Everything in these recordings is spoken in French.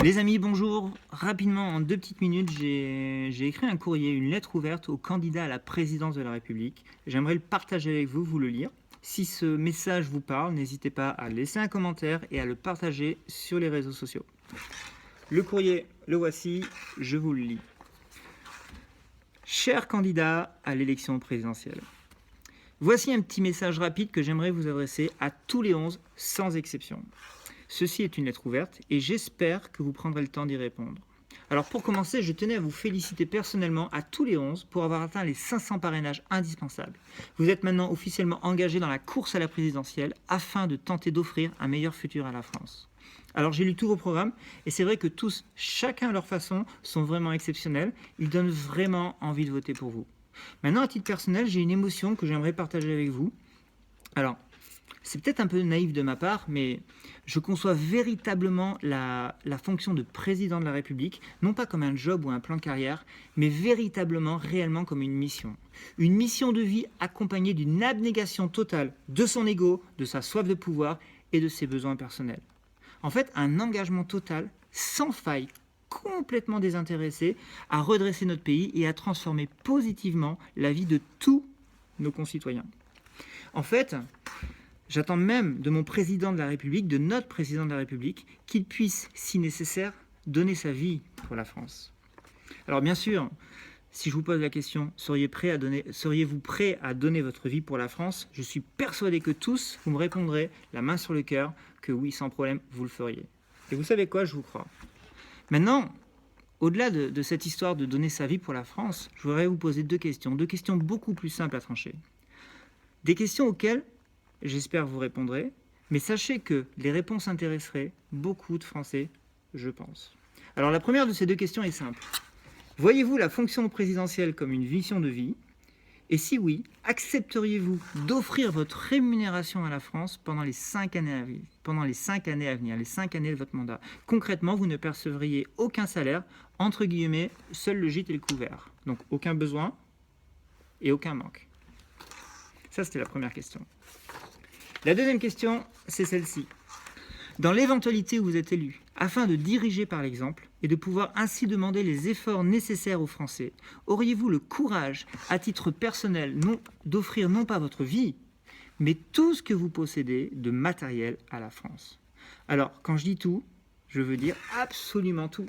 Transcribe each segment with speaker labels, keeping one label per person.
Speaker 1: Les amis, bonjour. Rapidement, en 2 petites minutes, j'ai écrit un courrier, une lettre ouverte au candidat à la présidence de la République. J'aimerais le partager avec vous, vous le lire. Si ce message vous parle, n'hésitez pas à laisser un commentaire et à le partager sur les réseaux sociaux. Le courrier, le voici, je vous le lis. Cher candidat à l'élection présidentielle, voici un petit message rapide que j'aimerais vous adresser à tous les 11, sans exception. Ceci est une lettre ouverte et j'espère que vous prendrez le temps d'y répondre. Alors pour commencer, je tenais à vous féliciter personnellement à tous les 11 pour avoir atteint les 500 parrainages indispensables. Vous êtes maintenant officiellement engagés dans la course à la présidentielle afin de tenter d'offrir un meilleur futur à la France. Alors j'ai lu tous vos programmes et c'est vrai que tous, chacun à leur façon, sont vraiment exceptionnels. Ils donnent vraiment envie de voter pour vous. Maintenant, à titre personnel, j'ai une émotion que j'aimerais partager avec vous. Alors, c'est peut-être un peu naïf de ma part, mais je conçois véritablement la fonction de président de la République, non pas comme un job ou un plan carrière, mais véritablement, réellement comme une mission. Une mission de vie accompagnée d'une abnégation totale de son ego, de sa soif de pouvoir et de ses besoins personnels. En fait, un engagement total, sans faille, complètement désintéressé, à redresser notre pays et à transformer positivement la vie de tous nos concitoyens. En fait, j'attends même de mon président de la République, de notre président de la République, qu'il puisse, si nécessaire, donner sa vie pour la France. Alors bien sûr, si je vous pose la question, seriez-vous prêt à donner votre vie pour la France? Je suis persuadé que tous, vous me répondrez, la main sur le cœur, que oui, sans problème, vous le feriez. Et vous savez quoi, je vous crois. Maintenant, au-delà de cette histoire de donner sa vie pour la France, je voudrais vous poser deux questions beaucoup plus simples à trancher. Des questions auxquelles j'espère vous répondrez, mais sachez que les réponses intéresseraient beaucoup de Français, je pense. Alors la première de ces deux questions est simple. Voyez-vous la fonction présidentielle comme une mission de vie? Et si oui, accepteriez-vous d'offrir votre rémunération à la France pendant les 5 années à venir, les 5 années de votre mandat? Concrètement, vous ne percevriez aucun salaire, entre guillemets, seul le gîte et le couvert. Donc aucun besoin et aucun manque. Ça, c'était la première question. La deuxième question, c'est celle-ci. Dans l'éventualité où vous êtes élu, afin de diriger par l'exemple et de pouvoir ainsi demander les efforts nécessaires aux Français, auriez-vous le courage, à titre personnel, d'offrir non pas votre vie, mais tout ce que vous possédez de matériel à la France? Alors, quand je dis tout, je veux dire absolument tout.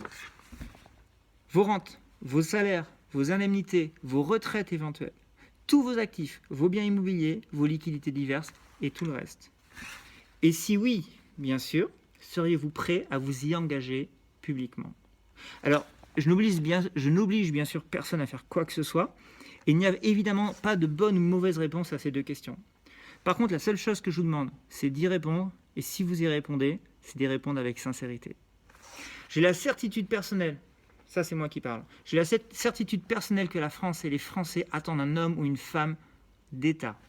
Speaker 1: Vos rentes, vos salaires, vos indemnités, vos retraites éventuelles, tous vos actifs, vos biens immobiliers, vos liquidités diverses et tout le reste. Et si oui, bien sûr, seriez-vous prêt à vous y engager publiquement? Alors, je n'oblige bien sûr personne à faire quoi que ce soit. Et il n'y a évidemment pas de bonne ou mauvaise réponse à ces deux questions. Par contre, la seule chose que je vous demande, c'est d'y répondre. Et si vous y répondez, c'est d'y répondre avec sincérité. J'ai la certitude personnelle, ça c'est moi qui parle, j'ai la certitude personnelle que la France et les Français attendent un homme ou une femme d'État,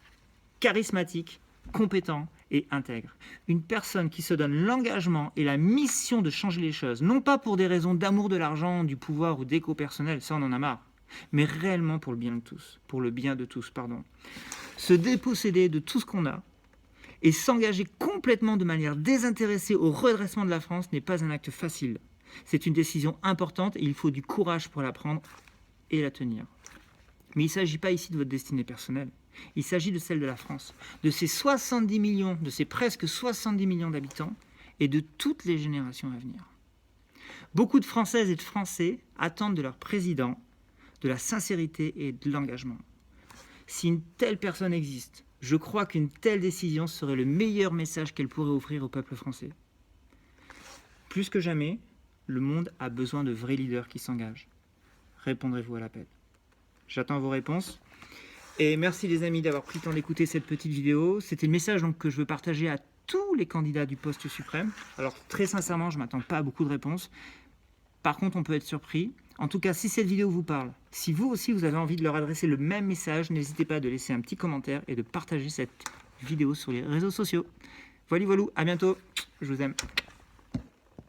Speaker 1: charismatique, compétent et intègre. Une personne qui se donne l'engagement et la mission de changer les choses, non pas pour des raisons d'amour de l'argent, du pouvoir ou d'égo personnel, ça on en a marre, mais réellement pour le bien de tous, Se déposséder de tout ce qu'on a et s'engager complètement de manière désintéressée au redressement de la France n'est pas un acte facile. C'est une décision importante et il faut du courage pour la prendre et la tenir. Mais il ne s'agit pas ici de votre destinée personnelle. Il s'agit de celle de la France, de ses 70 millions, de ses presque 70 millions d'habitants et de toutes les générations à venir. Beaucoup de Françaises et de Français attendent de leur président de la sincérité et de l'engagement. Si une telle personne existe, je crois qu'une telle décision serait le meilleur message qu'elle pourrait offrir au peuple français. Plus que jamais, le monde a besoin de vrais leaders qui s'engagent. Répondrez-vous à l'appel? J'attends vos réponses. Et merci les amis d'avoir pris le temps d'écouter cette petite vidéo. C'était le message que je veux partager à tous les candidats du poste suprême. Alors très sincèrement, je ne m'attends pas à beaucoup de réponses. Par contre, on peut être surpris. En tout cas, si cette vidéo vous parle, si vous aussi vous avez envie de leur adresser le même message, n'hésitez pas à laisser un petit commentaire et de partager cette vidéo sur les réseaux sociaux. Voilà, à bientôt. Je vous aime.